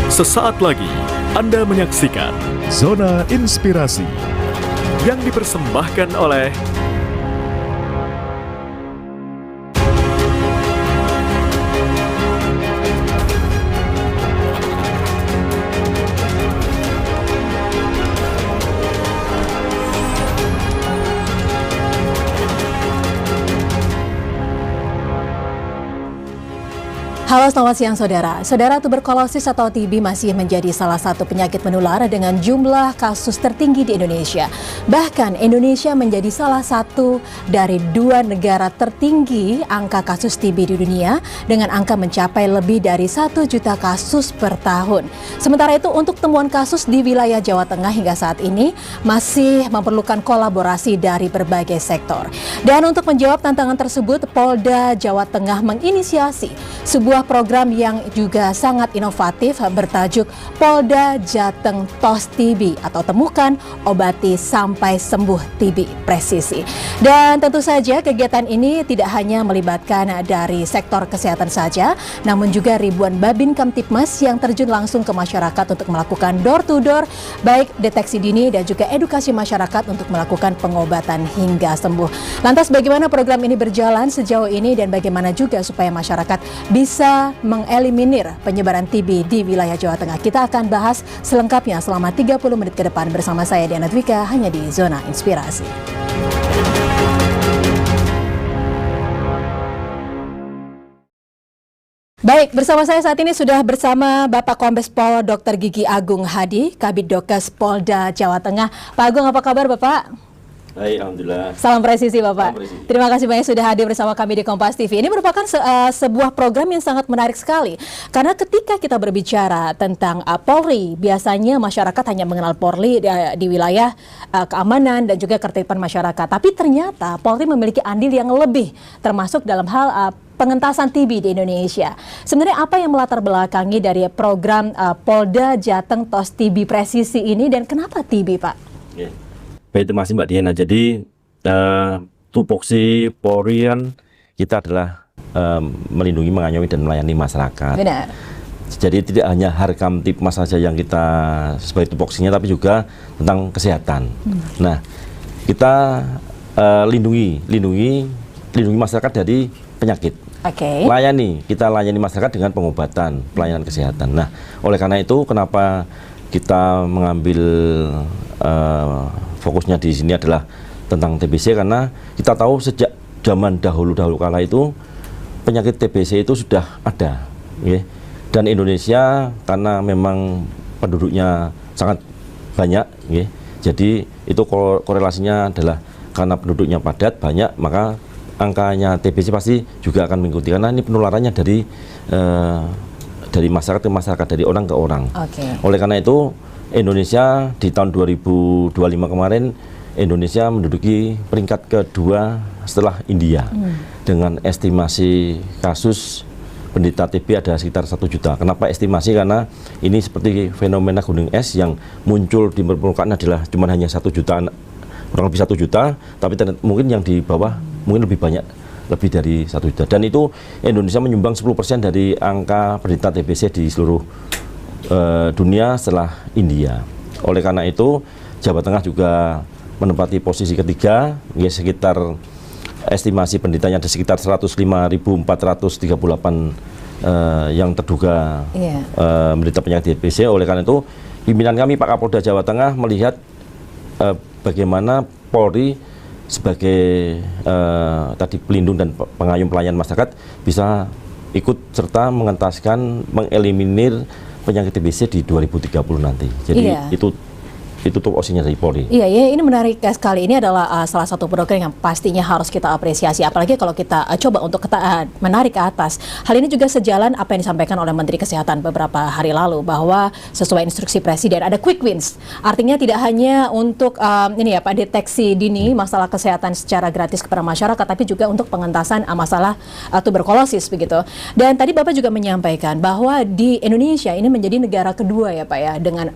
Sesaat lagi Anda menyaksikan Zona Inspirasi yang dipersembahkan oleh Halo, selamat siang saudara. Saudara, tuberkulosis atau TB masih menjadi salah satu penyakit menular dengan jumlah kasus tertinggi di Indonesia. Bahkan Indonesia menjadi salah satu dari 2 negara tertinggi angka kasus TB di dunia dengan angka mencapai lebih dari 1 juta kasus per tahun. Sementara itu untuk temuan kasus di wilayah Jawa Tengah hingga saat ini masih memerlukan kolaborasi dari berbagai sektor. Dan untuk menjawab tantangan tersebut, Polda Jawa Tengah menginisiasi sebuah program yang juga sangat inovatif bertajuk Polda Jateng Tos TB atau Temukan, Obati Sampai Sembuh TB Presisi. Dan tentu saja kegiatan ini tidak hanya melibatkan dari sektor kesehatan saja, namun juga ribuan Babin Kamtibmas yang terjun langsung ke masyarakat untuk melakukan door to door, baik deteksi dini dan juga edukasi masyarakat untuk melakukan pengobatan hingga sembuh. Lantas bagaimana program ini berjalan sejauh ini dan bagaimana juga supaya masyarakat bisa mengeliminir penyebaran TB di wilayah Jawa Tengah. Kita akan bahas selengkapnya selama 30 menit ke depan bersama saya Diana Dwika hanya di Zona Inspirasi. Baik, bersama saya saat ini sudah bersama Bapak Kombes Pol Dr. Gigi Agung Hadi, Kabid Dokes Polda Jawa Tengah. Pak Agung, apa kabar Bapak? Baik, alhamdulillah. Salam presisi Bapak. Salam presisi. Terima kasih banyak sudah hadir bersama kami di Kompas TV. Ini merupakan sebuah program yang sangat menarik sekali. Karena ketika kita berbicara tentang Polri, biasanya masyarakat hanya mengenal Polri di wilayah keamanan dan juga ketertiban masyarakat. Tapi ternyata Polri memiliki andil yang lebih, termasuk dalam hal pengentasan TB di Indonesia. Sebenarnya apa yang melatar belakangi dari program Polda Jateng Tos TB Presisi ini dan kenapa TB, Pak? Ya. Baik, terima kasih Mbak Diana. Jadi tupoksi Polri kan kita adalah melindungi, mengayomi dan melayani masyarakat. Benar. Jadi tidak hanya Harkamtibmas saja yang kita sebagai tupoksinya, tapi juga tentang kesehatan. Nah, kita lindungi masyarakat dari penyakit. Oke. Kita layani masyarakat dengan pengobatan, pelayanan kesehatan. Nah, oleh karena itu kenapa kita mengambil fokusnya di sini adalah tentang TBC, karena kita tahu sejak zaman dahulu kala itu penyakit TBC itu sudah ada, ya. Dan Indonesia karena memang penduduknya sangat banyak, ya. Jadi itu korelasinya adalah karena penduduknya padat banyak, maka angkanya TBC pasti juga akan mengikuti, karena ini penularannya dari masyarakat ke masyarakat, dari orang ke orang. Okay. Oleh karena itu Indonesia di tahun 2025 kemarin Indonesia menduduki peringkat kedua setelah India dengan estimasi kasus penderita TB ada sekitar 1 juta. Kenapa estimasi? Karena ini seperti fenomena gunung es yang muncul di permukaan adalah cuma hanya 1 juta, kurang lebih 1 juta, tapi mungkin yang di bawah mungkin lebih banyak, lebih dari 1 juta. Dan itu Indonesia menyumbang 10% dari angka penderita TBC di seluruh dunia setelah India. Oleh karena itu Jawa Tengah juga menempati posisi ketiga, ya, sekitar estimasi penderitanya ada sekitar 105.438 yang terduga menderita penyakit TBC. Oleh karena itu pimpinan kami Pak Kapolda Jawa Tengah melihat bagaimana Polri sebagai tadi pelindung dan pengayom pelayan masyarakat bisa ikut serta mengentaskan, mengeliminir penyakit TBC di 2030 nanti. Jadi itu tupoksinya dari Polri. Iya, ini menarik sekali. Ini adalah salah satu program yang pastinya harus kita apresiasi. Apalagi kalau kita coba untuk menarik ke atas. Hal ini juga sejalan apa yang disampaikan oleh Menteri Kesehatan beberapa hari lalu bahwa sesuai instruksi Presiden ada quick wins. Artinya tidak hanya untuk deteksi dini masalah kesehatan secara gratis kepada masyarakat, tapi juga untuk pengentasan masalah tuberkulosis begitu. Dan tadi Bapak juga menyampaikan bahwa di Indonesia ini menjadi negara kedua ya Pak ya dengan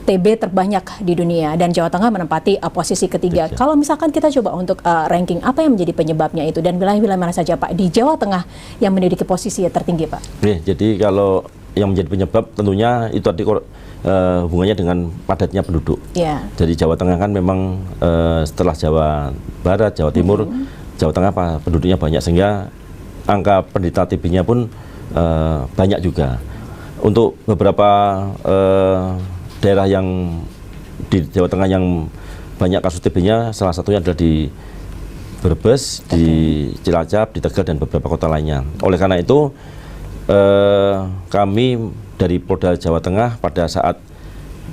TB terbanyak di dunia dan Jawa Tengah menempati posisi ketiga. Kalau misalkan kita coba untuk ranking apa yang menjadi penyebabnya itu dan wilayah-wilayah mana saja Pak di Jawa Tengah yang menduduki posisi tertinggi Pak? Jadi kalau yang menjadi penyebab tentunya itu tadi hubungannya dengan padatnya penduduk. Yeah. Jadi Jawa Tengah kan memang setelah Jawa Barat, Jawa Timur, Jawa Tengah penduduknya banyak sehingga angka penderita TB-nya pun banyak juga. Untuk beberapa daerah yang di Jawa Tengah yang banyak kasus TB-nya, salah satunya adalah di Brebes, di Cilacap, di Tegal, dan beberapa kota lainnya. Oleh karena itu, kami dari Polda Jawa Tengah pada saat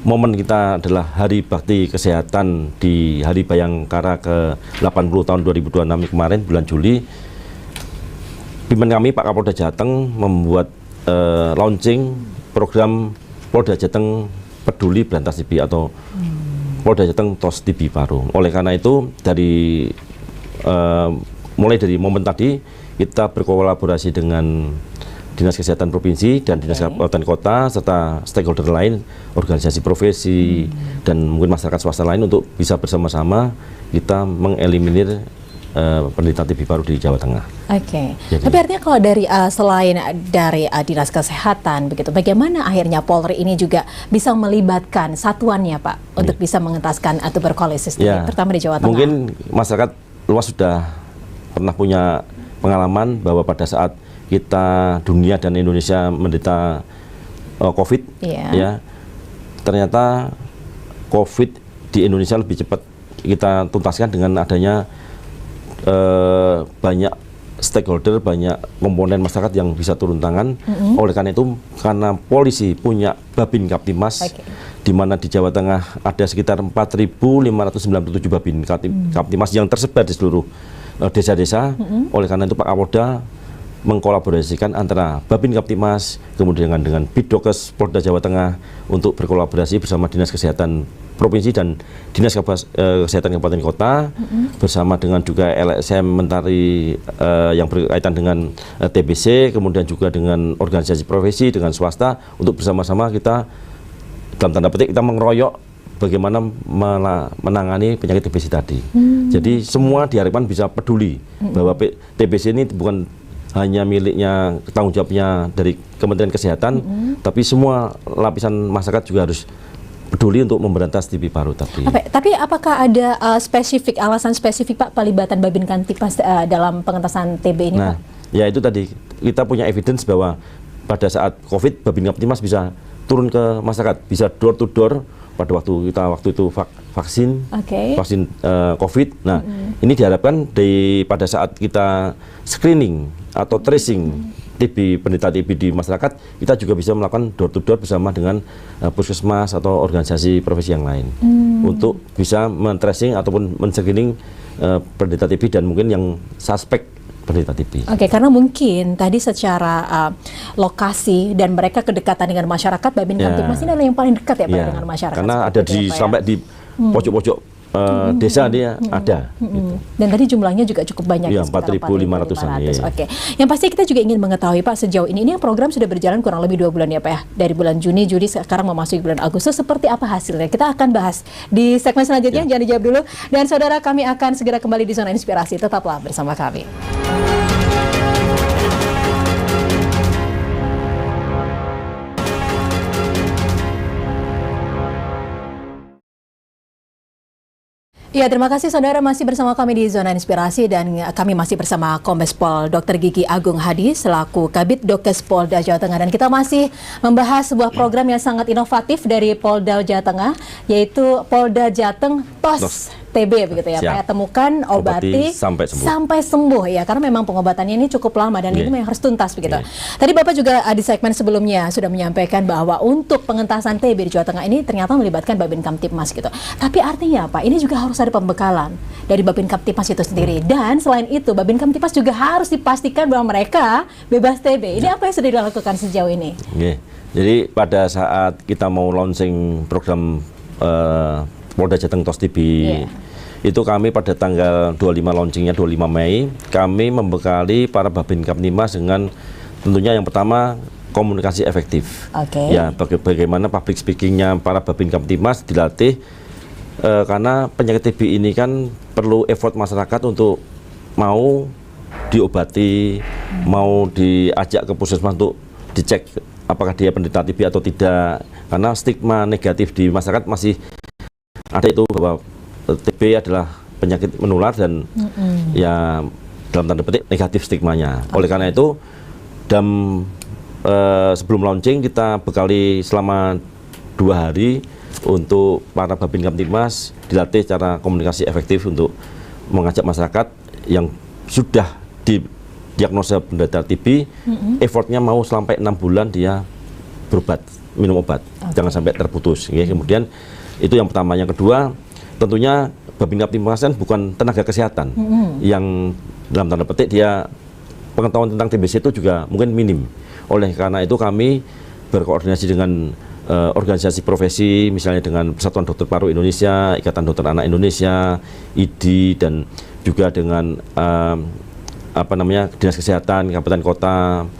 momen kita adalah Hari Bakti Kesehatan di Hari Bayangkara ke-80 tahun 2026 kemarin, bulan Juli, pimpinan kami Pak Kapolda Jateng membuat launching program Polda Jateng Peduli Berantas TB atau Polda Jateng TOS TB Parung. Oleh karena itu, mulai dari momen tadi kita berkolaborasi dengan Dinas Kesehatan Provinsi dan Dinas Kabupaten Kota serta stakeholder lain, organisasi profesi dan mungkin masyarakat swasta lain untuk bisa bersama-sama kita mengeliminir penderita TB paru di Jawa Tengah. Oke. Tapi artinya kalau dari selain dari Dinas Kesehatan begitu, bagaimana akhirnya Polri ini juga bisa melibatkan satuannya Pak untuk bisa mengentaskan tuberkulosis terutama di Jawa Tengah? Mungkin masyarakat luas sudah pernah punya pengalaman bahwa pada saat kita dunia dan Indonesia menderita COVID, ya ternyata COVID di Indonesia lebih cepat kita tuntaskan dengan adanya banyak stakeholder, banyak komponen masyarakat yang bisa turun tangan. Oleh karena itu, karena polisi punya Babin Kaptimas, di mana di Jawa Tengah ada sekitar 4.597 Babin Kaptimas yang tersebar di seluruh desa-desa. Oleh karena itu Pak Kapolda mengkolaborasikan antara Babin Kaptimas kemudian dengan Bidokes Polda Jawa Tengah untuk berkolaborasi bersama Dinas Kesehatan Provinsi dan Dinas Kesehatan Kabupaten Kota bersama dengan juga LSM Mentari yang berkaitan dengan TBC, kemudian juga dengan organisasi profesi, dengan swasta untuk bersama-sama kita dalam tanda petik kita mengeroyok bagaimana menangani penyakit TBC tadi. Jadi semua diharapkan bisa peduli bahwa TBC ini bukan hanya miliknya, tanggung jawabnya dari Kementerian Kesehatan, tapi semua lapisan masyarakat juga harus peduli untuk memberantas TB paru tadi. Tapi apakah ada alasan spesifik Pak pelibatan Babin Kaptimas dalam pengentasan TB ini Pak? Ya itu tadi, kita punya evidence bahwa pada saat COVID, Babin Kaptimas bisa turun ke masyarakat, bisa door to door pada waktu itu vaksin COVID. Nah, ini diharapkan pada saat kita screening atau tracing penderita TB di masyarakat, kita juga bisa melakukan door to door bersama dengan puskesmas atau organisasi profesi yang lain untuk bisa men-tracing ataupun men-screening penderita TB dan mungkin yang suspek penderita TB. Oke, karena mungkin tadi secara lokasi dan mereka kedekatan dengan masyarakat, Babin Kaptimas ini adalah yang paling dekat ya Pak dengan masyarakat. Karena ada sampai di pojok-pojok desa dia ada. Gitu. Dan tadi jumlahnya juga cukup banyak. Ya, 4.500-an. Oke. Yang pasti kita juga ingin mengetahui Pak sejauh ini program sudah berjalan kurang lebih 2 bulan ya Pak ya. Dari bulan Juni, Juli, sekarang memasuki bulan Agustus. Seperti apa hasilnya? Kita akan bahas di segmen selanjutnya. Jangan dijawab dulu. Dan saudara, kami akan segera kembali di Zona Inspirasi. Tetaplah bersama kami. Ya, terima kasih saudara masih bersama kami di Zona Inspirasi dan kami masih bersama Kombes Pol Dr. Gigi Agung Hadi selaku Kabid Dokes Polda Jawa Tengah, dan kita masih membahas sebuah program yang sangat inovatif dari Polda Jawa Tengah, yaitu Polda Jateng TOS TB begitu ya Pak, temukan, obati sampai sembuh ya, karena memang pengobatannya ini cukup lama dan ini memang harus tuntas begitu. Tadi Bapak juga di segmen sebelumnya sudah menyampaikan bahwa untuk pengentasan TB di Jawa Tengah ini ternyata melibatkan Babin Kaptimas gitu. Tapi artinya Pak, ini juga harus ada pembekalan dari Babin Kaptimas itu sendiri, dan selain itu Babin Kaptimas juga harus dipastikan bahwa mereka bebas TB. Ini apa yang sudah dilakukan sejauh ini? Jadi pada saat kita mau launching program Polda Jateng TOS TB itu kami pada tanggal 25 launchingnya 25 Mei kami membekali para Babin Kaptimas dengan tentunya yang pertama komunikasi efektif. Ya, bagaimana public speakingnya para Babin Kaptimas dilatih karena penyakit TB ini kan perlu effort masyarakat untuk mau diobati, mau diajak ke puskesmas untuk dicek apakah dia penderita TB atau tidak, karena stigma negatif di masyarakat masih ada itu bahwa TB adalah penyakit menular dan ya dalam tanda petik negatif stigmanya. Oleh karena itu sebelum launching kita bekali selama 2 hari untuk para Babin Kamtibmas dilatih cara komunikasi efektif untuk mengajak masyarakat yang sudah didiagnosa penderita TB, effortnya mau sampai 6 bulan dia berobat, minum obat, jangan sampai terputus. Ya. Kemudian itu yang pertama. Yang kedua, tentunya Babin Kamtibmas kan bukan tenaga kesehatan yang dalam tanda petik dia pengetahuan tentang TBC itu juga mungkin minim. Oleh karena itu kami berkoordinasi dengan organisasi profesi, misalnya dengan Persatuan Dokter Paru Indonesia, Ikatan Dokter Anak Indonesia, IDI, dan juga dengan Dinas Kesehatan Kabupaten Kota.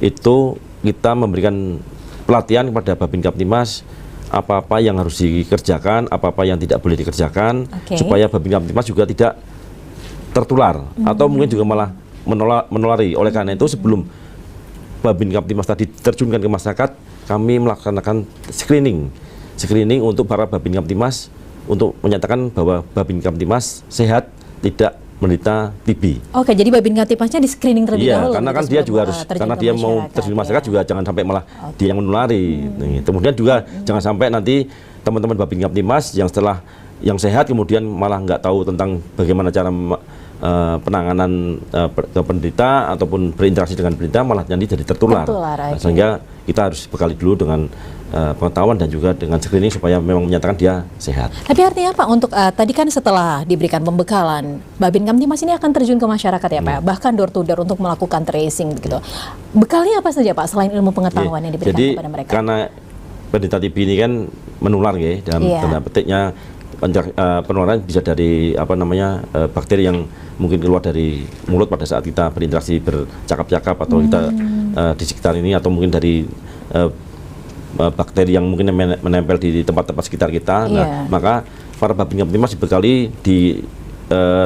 Itu kita memberikan pelatihan kepada Babin Kamtibmas apa-apa yang harus dikerjakan, apa-apa yang tidak boleh dikerjakan, supaya Babin Kamtibmas juga tidak tertular atau mungkin juga malah menulari. Oleh karena itu sebelum Babin Kamtibmas tadi terjunkan ke masyarakat, kami melaksanakan screening untuk para Babin Kamtibmas untuk menyatakan bahwa Babin Kamtibmas sehat, tidak menderita TB. Oke, jadi Babin Kamtibmasnya di screening terlebih dahulu. Iya, karena kan dia juga harus, karena dia mau terjun masyarakat juga jangan sampai malah dia yang menulari. Kemudian juga jangan sampai nanti teman-teman Babin Kamtibmas yang setelah yang sehat kemudian malah nggak tahu tentang bagaimana cara penanganan ke penderita ataupun berinteraksi dengan penderita, malah nanti jadi tertular. Sehingga kita harus bekali dulu dengan pengetahuan dan juga dengan screening supaya memang menyatakan dia sehat. Tapi artinya apa untuk tadi kan setelah diberikan pembekalan, Babin Kamtibmas ini akan terjun ke masyarakat ya Pak, bahkan door to door untuk melakukan tracing gitu. Bekalnya apa saja Pak selain ilmu pengetahuan yang diberikan kepada mereka? Karena penderita TB ini kan menular ya, dalam tanda petiknya penularan bisa dari bakteri yang mungkin keluar dari mulut pada saat kita berinteraksi bercakap-cakap atau kita di sekitar ini, atau mungkin dari bakteri yang mungkin menempel di tempat-tempat sekitar kita. Nah, maka para Babin Kamtibmas dibekali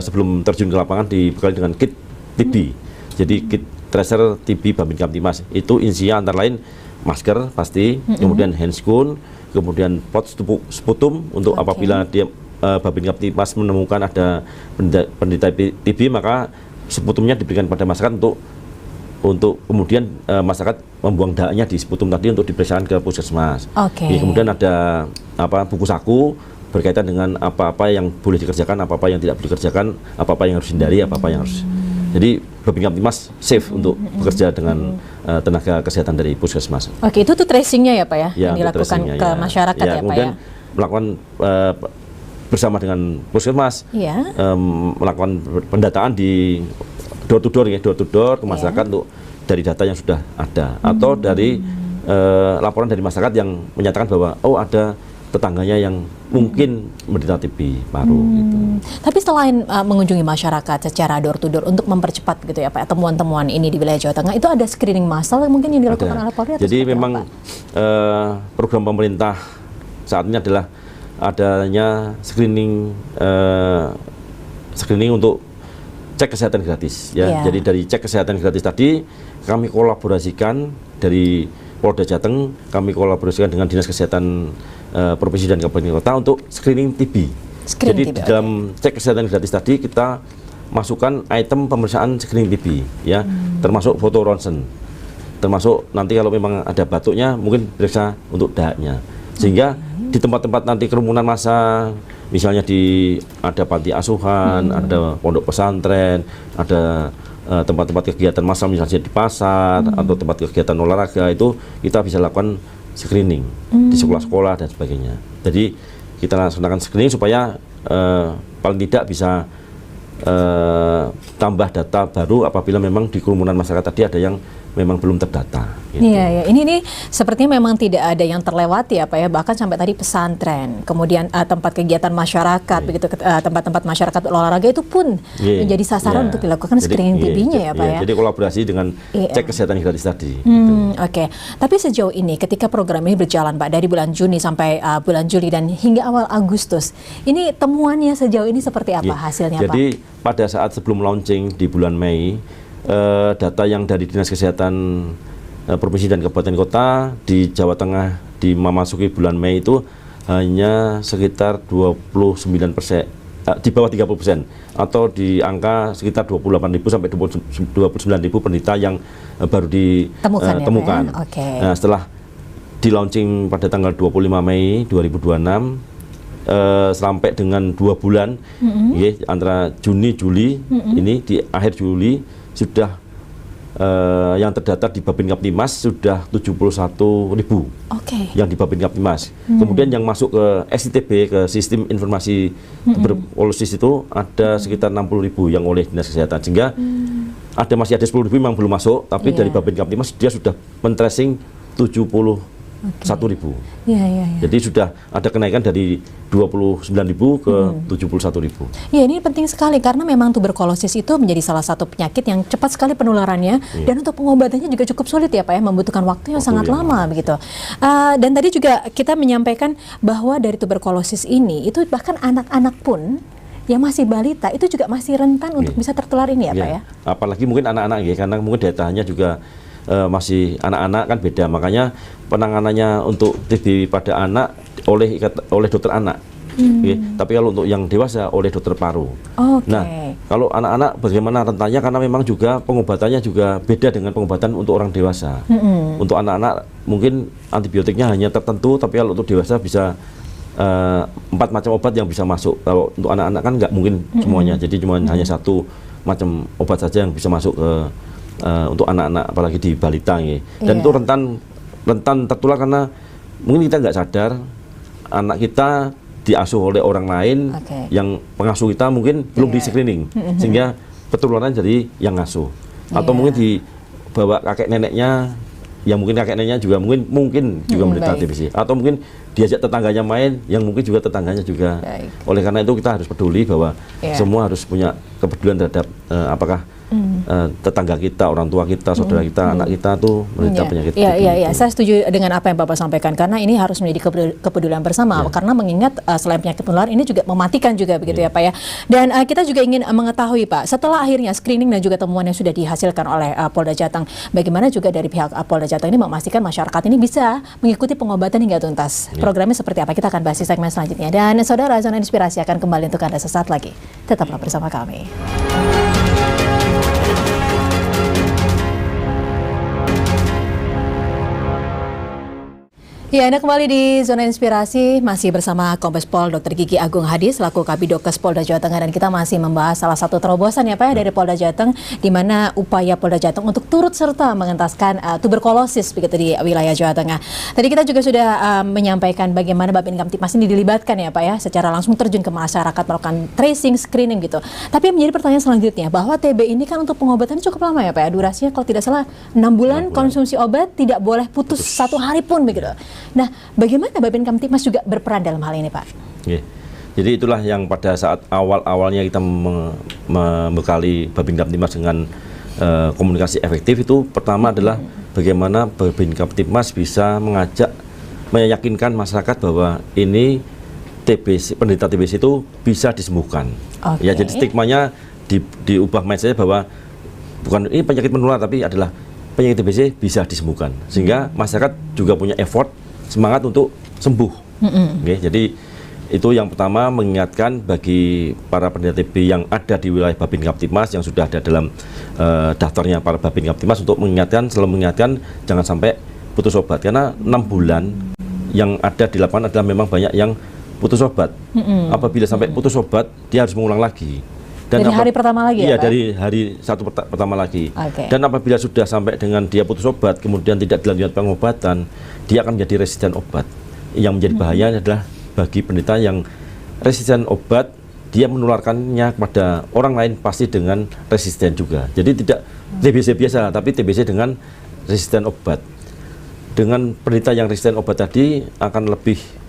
sebelum terjun ke lapangan dibekali dengan kit TB. Jadi kit tracer TB Babin Kamtibmas itu isinya antara lain masker pasti, kemudian handscoon, kemudian pot sputum untuk apabila dia Babin Kamtibmas menemukan ada penderita TB, maka sputumnya diberikan pada masyarakat untuk kemudian masyarakat membuang dahaknya di sputum tadi untuk diperiksakan ke puskesmas. Kemudian ada buku saku berkaitan dengan apa-apa yang boleh dikerjakan, apa-apa yang tidak boleh dikerjakan, apa-apa yang harus hindari, apa-apa yang harus. Jadi Babin Kamtibmas safe untuk bekerja dengan tenaga kesehatan dari puskesmas. Itu tuh tracingnya ya Pak ya, yang dilakukan ke masyarakat ya Pak kemudian melakukan bersama dengan puskesmas, melakukan pendataan di door to door ke masyarakat untuk dari data yang sudah ada atau dari laporan dari masyarakat yang menyatakan bahwa ada tetangganya yang mungkin menderita TB paru gitu. Tapi selain mengunjungi masyarakat secara door to door untuk mempercepat gitu ya Pak, temuan-temuan ini di wilayah Jawa Tengah, itu ada screening massal yang mungkin yang dilakukan oleh Polri? Jadi memang program pemerintah saat ini adalah adanya screening untuk cek kesehatan gratis ya. Jadi dari cek kesehatan gratis tadi kami kolaborasikan dari Polda Jateng, kami kolaborasikan dengan Dinas Kesehatan Provinsi dan Kabupaten Kota untuk screening TB. Jadi di dalam cek kesehatan gratis tadi kita masukkan item pemeriksaan screening TB ya, termasuk foto ronsen, termasuk nanti kalau memang ada batuknya mungkin periksa untuk dahaknya. Sehingga di tempat-tempat nanti kerumunan massa, misalnya ada panti asuhan, ada pondok pesantren, ada tempat-tempat kegiatan massal misalnya di pasar atau tempat kegiatan olahraga, itu kita bisa lakukan screening di sekolah-sekolah dan sebagainya. Jadi kita laksanakan screening supaya paling tidak bisa tambah data baru apabila memang di kerumunan masyarakat tadi ada yang memang belum terdata. Gitu. Iya, ini sepertinya memang tidak ada yang terlewati ya Pak ya, bahkan sampai tadi pesantren, kemudian tempat kegiatan masyarakat, begitu tempat-tempat masyarakat olahraga itu pun menjadi sasaran untuk dilakukan screening TB-nya ya Pak ya. Jadi kolaborasi dengan cek kesehatan gratis tadi. Tapi sejauh ini ketika program ini berjalan Pak dari bulan Juni sampai bulan Juli dan hingga awal Agustus, ini temuannya sejauh ini seperti apa hasilnya Pak? Jadi pada saat sebelum launching di bulan Mei, data yang dari Dinas Kesehatan provinsi dan kabupaten kota. Di Jawa Tengah di memasuki bulan Mei itu hanya sekitar 29%, di bawah 30%, atau di angka sekitar 28.000 sampai 29.000 penderita yang baru ditemukan. Okay. Nah, setelah di launching pada tanggal 25 Mei 2026 sampai dengan 2 bulan, antara Juni Juli ini, di akhir Juli sudah yang terdata di Babin-Kaptimas sudah 71.000 yang di Babin-Kaptimas. Kemudian yang masuk ke SITB, ke Sistem Informasi Tuberkulosis itu ada sekitar 60.000 yang oleh Dinas Kesehatan, sehingga masih ada 10.000 yang belum masuk, tapi dari Babin-Kaptimas dia sudah men-tracing 71.000. Jadi sudah ada kenaikan dari 29.000 ke 71.000. Ya, ini penting sekali karena memang tuberkulosis itu menjadi salah satu penyakit yang cepat sekali penularannya, dan untuk pengobatannya juga cukup sulit ya Pak ya, membutuhkan waktu yang sangat lama begitu. Dan tadi juga kita menyampaikan bahwa dari tuberkulosis ini itu bahkan anak-anak pun yang masih balita itu juga masih rentan untuk bisa tertular ini ya Pak ya. Apalagi mungkin anak-anak ya, karena mungkin datanya juga masih anak-anak kan beda, makanya penanganannya untuk TB pada anak oleh dokter anak. Tapi kalau untuk yang dewasa oleh dokter paru. Nah, kalau anak-anak bagaimana rentannya, karena memang juga pengobatannya juga beda dengan pengobatan untuk orang dewasa. Untuk anak-anak mungkin antibiotiknya hanya tertentu, tapi kalau untuk dewasa bisa 4 macam obat yang bisa masuk. Kalau untuk anak-anak kan nggak mungkin semuanya, jadi cuma hanya 1 macam obat saja yang bisa masuk ke untuk anak-anak, apalagi di balita ya. Dan itu rentan tertular karena mungkin kita nggak sadar anak kita diasuh oleh orang lain, yang pengasuh kita mungkin belum di screening, sehingga penularan jadi yang ngasuh. Atau mungkin dibawa kakek neneknya, yang mungkin kakek neneknya juga mungkin juga menderita TBC, atau mungkin diajak tetangganya main, yang mungkin juga tetangganya juga. Oleh karena itu kita harus peduli bahwa semua harus punya kepedulian terhadap apakah tetangga kita, orang tua kita, saudara kita, anak kita tuh menderita penyakit TB. Iya, saya setuju dengan apa yang Bapak sampaikan, karena ini harus menjadi kepedulian bersama, karena mengingat selain penyakit menular ini juga mematikan juga begitu ya Pak ya. Dan kita juga ingin mengetahui Pak, setelah akhirnya screening dan juga temuan yang sudah dihasilkan oleh Polda Jateng, bagaimana juga dari pihak Polda Jateng ini memastikan masyarakat ini bisa mengikuti pengobatan hingga tuntas. Programnya seperti apa? Kita akan bahas di segmen selanjutnya. Dan saudara, Zona Inspirasi akan kembali untuk Anda sesaat lagi. Tetaplah bersama kami. Ya, Anda kembali di Zona Inspirasi, masih bersama Kombes Pol Dr. Gigi Agung Hadi selaku Kabidokes Polda Jawa Tengah, dan kita masih membahas salah satu terobosan ya Pak ya dari Polda Jateng, di mana upaya Polda Jateng untuk turut serta mengentaskan tuberkulosis begitu di wilayah Jawa Tengah. Tadi kita juga sudah menyampaikan bagaimana Babin-Kamtipmas ini dilibatkan ya Pak ya, secara langsung terjun ke masyarakat melakukan tracing, screening gitu. Tapi yang menjadi pertanyaan selanjutnya, bahwa TB ini kan untuk pengobatan cukup lama ya Pak ya, durasinya kalau tidak salah 6 bulan konsumsi obat, tidak boleh putus 1 hari pun begitu. Nah, bagaimana Babin-Kamtipmas juga berperan dalam hal ini, Pak? Jadi itulah yang pada saat awalnya kita membekali Babin-Kamtipmas dengan komunikasi efektif, itu pertama adalah bagaimana Babin-Kamtipmas bisa meyakinkan masyarakat bahwa ini TBC, penderita TBC itu bisa disembuhkan. Ya, jadi stigmanya diubah mindsetnya bahwa bukan ini penyakit menular, tapi adalah penyakit TBC bisa disembuhkan, sehingga masyarakat juga punya effort, semangat untuk sembuh. Jadi itu yang pertama, mengingatkan bagi para penderita TB yang ada di wilayah Babin-Kamtipmas yang sudah ada dalam daftarnya para Babin-Kamtipmas, untuk selalu mengingatkan jangan sampai putus obat, karena 6 bulan yang ada di lapangan adalah memang banyak yang putus obat. Apabila sampai putus obat, dia harus mengulang lagi. Dan dari hari pertama lagi ya Pak? Dari hari pertama lagi. Dan apabila sudah sampai dengan dia putus obat, kemudian tidak dilanjutkan pengobatan, dia akan menjadi resisten obat. Yang menjadi bahaya adalah bagi penderita yang resisten obat, dia menularkannya kepada orang lain pasti dengan resisten juga. Jadi tidak TBC biasa, tapi TBC dengan resisten obat. Dengan penderita yang resisten obat tadi akan lebih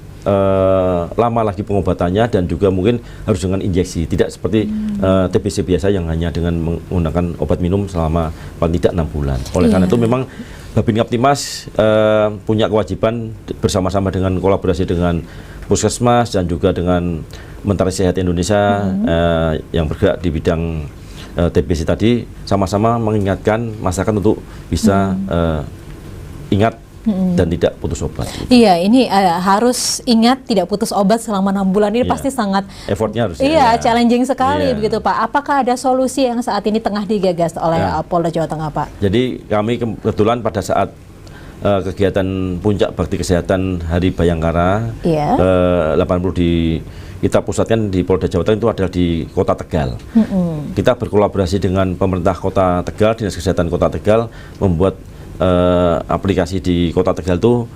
lama lagi pengobatannya, dan juga mungkin harus dengan injeksi, tidak seperti TBC biasa yang hanya dengan menggunakan obat minum selama paling tidak 6 bulan. Oleh karena itu memang Babin-Kamtipmas punya kewajiban bersama-sama dengan kolaborasi dengan Puskesmas dan juga dengan Menteri Sehat Indonesia yang bergerak di bidang TBC tadi, sama-sama mengingatkan masyarakat untuk bisa ingat dan tidak putus obat. Iya, ini harus ingat tidak putus obat selama 6 bulan ini Iya. pasti sangat Effortnya harus challenging sekali Iya. begitu Pak. Apakah ada solusi yang saat ini tengah digagas oleh Ya. Polda Jawa Tengah Pak? Jadi kami kebetulan pada saat kegiatan puncak bakti kesehatan Hari Bayangkara Iya. 80 kita pusatkan di Polda Jawa Tengah itu adalah di Kota Tegal. Kita berkolaborasi dengan pemerintah Kota Tegal, Dinas Kesehatan Kota Tegal membuat aplikasi di Kota Tegal itu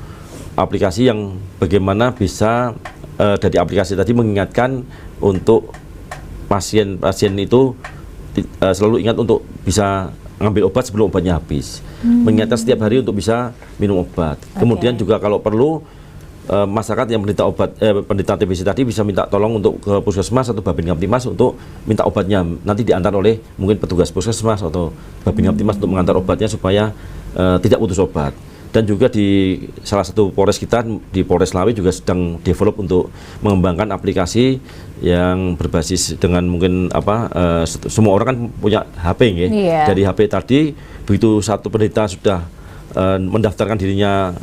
aplikasi yang bagaimana bisa dari aplikasi tadi mengingatkan untuk pasien itu selalu ingat untuk bisa ngambil obat sebelum obatnya habis. Mengingatkan setiap hari untuk bisa minum obat. Kemudian juga kalau perlu masyarakat yang menderita obat penderita TBC tadi bisa minta tolong untuk ke puskesmas atau Babin Kamtibmas untuk minta obatnya. Nanti diantar oleh mungkin petugas puskesmas atau Babin Kamtibmas untuk mengantar obatnya supaya tidak putus obat. Dan juga di salah satu Polres kita di Polres Lawe juga sedang develop untuk mengembangkan aplikasi yang berbasis dengan mungkin semua orang kan punya HP ya. Iya. Dari HP tadi begitu satu penderita sudah mendaftarkan dirinya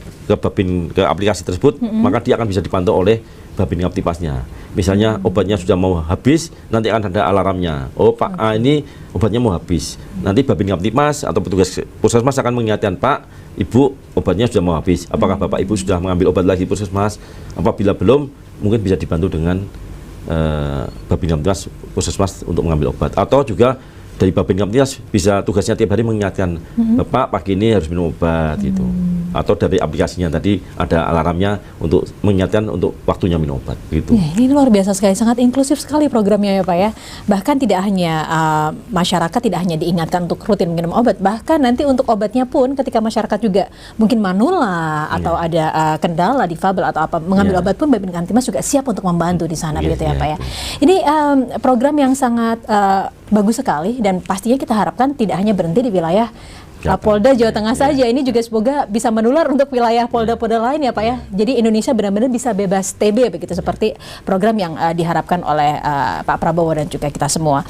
ke aplikasi tersebut, maka dia akan bisa dipantau oleh Babin Kamtibmasnya. Misalnya obatnya sudah mau habis, nanti akan ada alarmnya. Oh Pak A ini obatnya mau habis. Nanti Babin Kamtibmas atau petugas puskesmas akan mengingatkan, Pak, Ibu obatnya sudah mau habis. Apakah Bapak Ibu sudah mengambil obat lagi puskesmas? Apabila belum, mungkin bisa dibantu dengan Babin Kamtibmas puskesmas untuk mengambil obat. Atau juga dari Babin Kamtibmas bisa tugasnya tiap hari mengingatkan, Bapak pagi ini harus minum obat gitu. Atau dari aplikasinya tadi ada alarmnya untuk mengingatkan untuk waktunya minum obat gitu. Ya, ini luar biasa sekali, sangat inklusif sekali programnya ya Pak ya. Bahkan tidak hanya masyarakat tidak hanya diingatkan untuk rutin minum obat, bahkan nanti untuk obatnya pun ketika masyarakat juga mungkin manula atau ada kendala difabel atau apa mengambil obat pun Babin Kamtibmas juga siap untuk membantu di sana begitu ya Pak ya. Ini program yang sangat bagus sekali dan pastinya kita harapkan tidak hanya berhenti di wilayah Polda Jawa Tengah saja, ini juga semoga bisa menular untuk wilayah Polda-Polda lain ya Pak ya. Jadi Indonesia benar-benar bisa bebas TB begitu seperti program yang diharapkan oleh Pak Prabowo dan juga kita semua.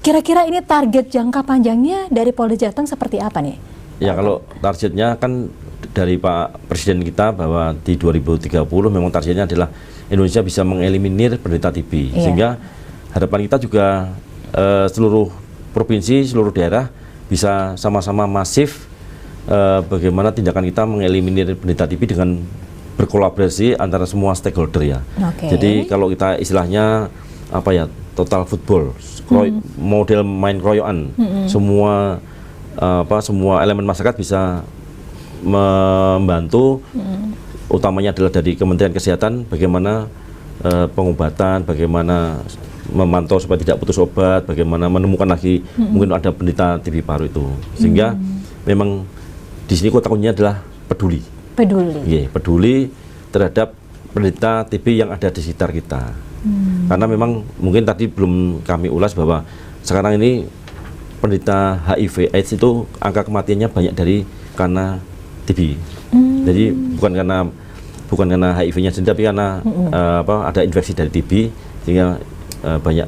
Kira-kira ini target jangka panjangnya dari Polda Jateng seperti apa nih? Ya kalau targetnya kan dari Pak Presiden kita bahwa di 2030 memang targetnya adalah Indonesia bisa mengeliminir penderita TB. Sehingga harapan kita juga seluruh provinsi, seluruh daerah bisa sama-sama masif bagaimana tindakan kita mengeliminir penderita TB dengan berkolaborasi antara semua stakeholder ya. Jadi kalau kita istilahnya total football, model main keroyokan, semua semua elemen masyarakat bisa membantu, utamanya adalah dari Kementerian Kesehatan bagaimana pengobatan, bagaimana memantau supaya tidak putus obat, bagaimana menemukan lagi mungkin ada penderita TB paru itu, sehingga memang di sini kota kuncinya adalah peduli. Peduli terhadap penderita TB yang ada di sekitar kita. Karena memang mungkin tadi belum kami ulas bahwa sekarang ini penderita HIV/AIDS itu angka kematiannya banyak karena TB. Jadi bukan karena HIV-nya sendiri, tapi karena ada infeksi dari TB sehingga banyak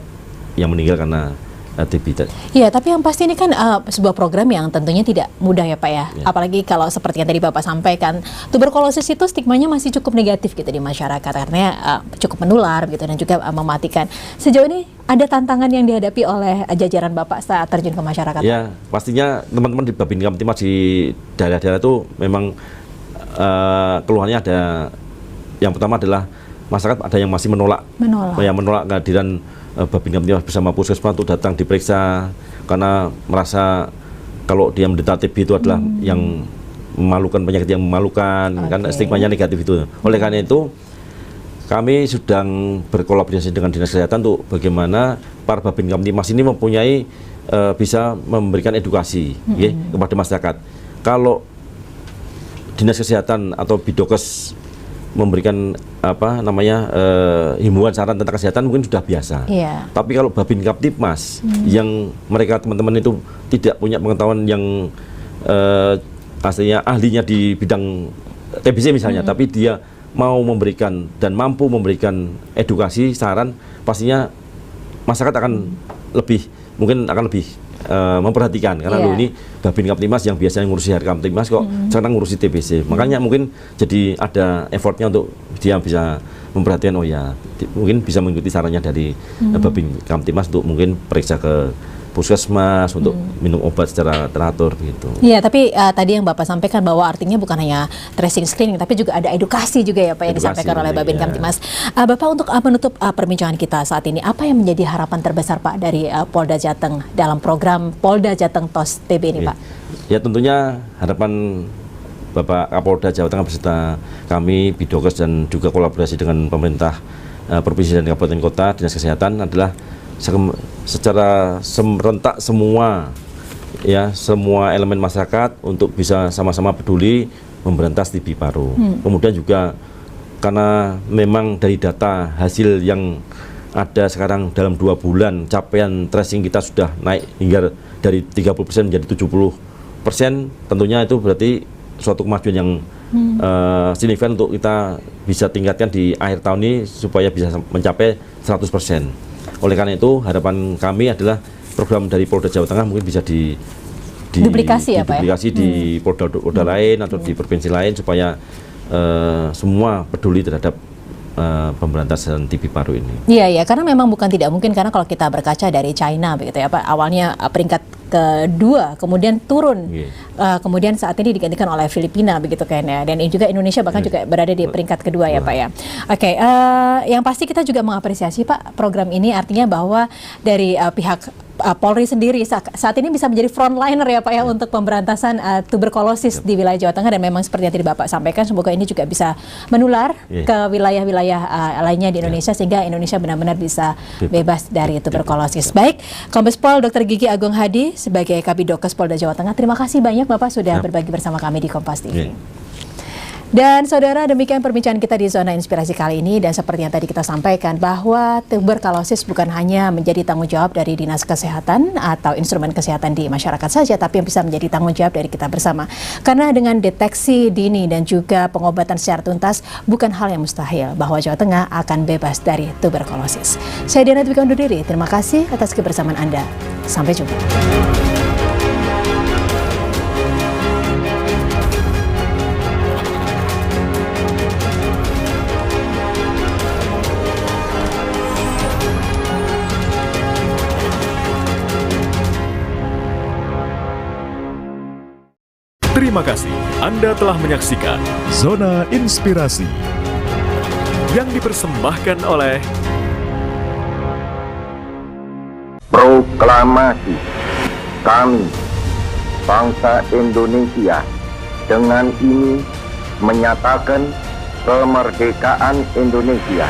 yang meninggal karena TB. Iya, tapi yang pasti ini kan sebuah program yang tentunya tidak mudah ya Pak ya. Apalagi kalau seperti yang tadi Bapak sampaikan, tuberkulosis itu stigmanya masih cukup negatif gitu di masyarakat karena cukup menular gitu dan juga mematikan. Sejauh ini ada tantangan yang dihadapi oleh jajaran Bapak saat terjun ke masyarakat? Ya, pastinya teman-teman di Babin Kamtibmas di daerah-daerah itu memang keluhannya ada. Yang pertama adalah masyarakat ada yang masih menolak kehadiran Babin Kamtibmas bersama puskesmas untuk datang diperiksa karena merasa kalau dia menderita TB itu adalah yang memalukan, penyakit yang memalukan, kan stigmanya negatif itu. Oleh karena itu kami sedang berkolaborasi dengan Dinas Kesehatan untuk bagaimana para Babin Kamtibmas ini mempunyai bisa memberikan edukasi kepada masyarakat. Kalau Dinas Kesehatan atau Bidokes memberikan himbauan saran tentang kesehatan mungkin sudah biasa. Tapi kalau Babin Kamtibmas yang mereka teman-teman itu tidak punya pengetahuan yang aslinya ahlinya di bidang TBC misalnya, tapi dia mau memberikan dan mampu memberikan edukasi saran, pastinya masyarakat akan lebih memperhatikan karena lo ini Babin Kamtibmas yang biasanya ngurusi Harkamtibmas kok sekarang ngurusi TBC. Makanya mungkin jadi ada effortnya untuk dia bisa memperhatikan, oh ya mungkin bisa mengikuti sarannya dari Babin Kamtibmas untuk mungkin periksa ke puskesmas untuk minum obat secara teratur gitu. Iya, tapi tadi yang Bapak sampaikan bahwa artinya bukan hanya tracing screening, tapi juga ada edukasi juga ya Pak yang disampaikan oleh Babin Kamtibmas. Bapak, untuk menutup perbincangan kita saat ini, apa yang menjadi harapan terbesar Pak dari Polda Jateng dalam program Polda Jateng TOS TB ini Pak? Ya tentunya harapan Bapak Kapolda Jawa Tengah beserta kami, Bidokes dan juga kolaborasi dengan pemerintah provinsi dan kabupaten kota, dinas kesehatan adalah secara serentak semua elemen masyarakat untuk bisa sama-sama peduli memberantas TB paru. Kemudian juga karena memang dari data hasil yang ada sekarang dalam 2 bulan capaian tracing kita sudah naik hingga dari 30% menjadi 70%, tentunya itu berarti suatu kemajuan yang signifikan untuk kita bisa tingkatkan di akhir tahun ini supaya bisa mencapai 100%. Oleh karena itu harapan kami adalah program dari Polda Jawa Tengah mungkin bisa duplikasi di Polda lain atau di provinsi lain supaya semua peduli terhadap pemberantasan TB paru ini. Iya, karena memang bukan tidak mungkin, karena kalau kita berkaca dari China begitu ya Pak, awalnya peringkat kedua, kemudian turun, kemudian saat ini digantikan oleh Filipina begitu kan ya, dan juga Indonesia bahkan juga berada di peringkat kedua ya Pak ya. Oke, yang pasti kita juga mengapresiasi Pak program ini, artinya bahwa dari pihak Polri sendiri saat ini bisa menjadi frontliner ya Pak ya untuk pemberantasan tuberkulosis di wilayah Jawa Tengah, dan memang seperti yang tadi Bapak sampaikan, semoga ini juga bisa menular ke wilayah-wilayah lainnya di Indonesia sehingga Indonesia benar-benar bisa bebas dari tuberkulosis. Baik, Kombes Pol Dr. Gigi Agung Hadi sebagai Kabidokes Polda Jawa Tengah, terima kasih banyak Bapak sudah berbagi bersama kami di Kompas TV. Dan saudara, demikian perbincangan kita di Zona Inspirasi kali ini, dan seperti yang tadi kita sampaikan bahwa tuberkulosis bukan hanya menjadi tanggung jawab dari Dinas Kesehatan atau instrumen kesehatan di masyarakat saja, tapi yang bisa menjadi tanggung jawab dari kita bersama. Karena dengan deteksi dini dan juga pengobatan secara tuntas, bukan hal yang mustahil bahwa Jawa Tengah akan bebas dari tuberkulosis. Saya Diana Dwika undur diri, terima kasih atas kebersamaan Anda. Sampai jumpa. Terima kasih Anda telah menyaksikan Zona Inspirasi yang dipersembahkan oleh Proklamasi kami, bangsa Indonesia, dengan ini menyatakan kemerdekaan Indonesia.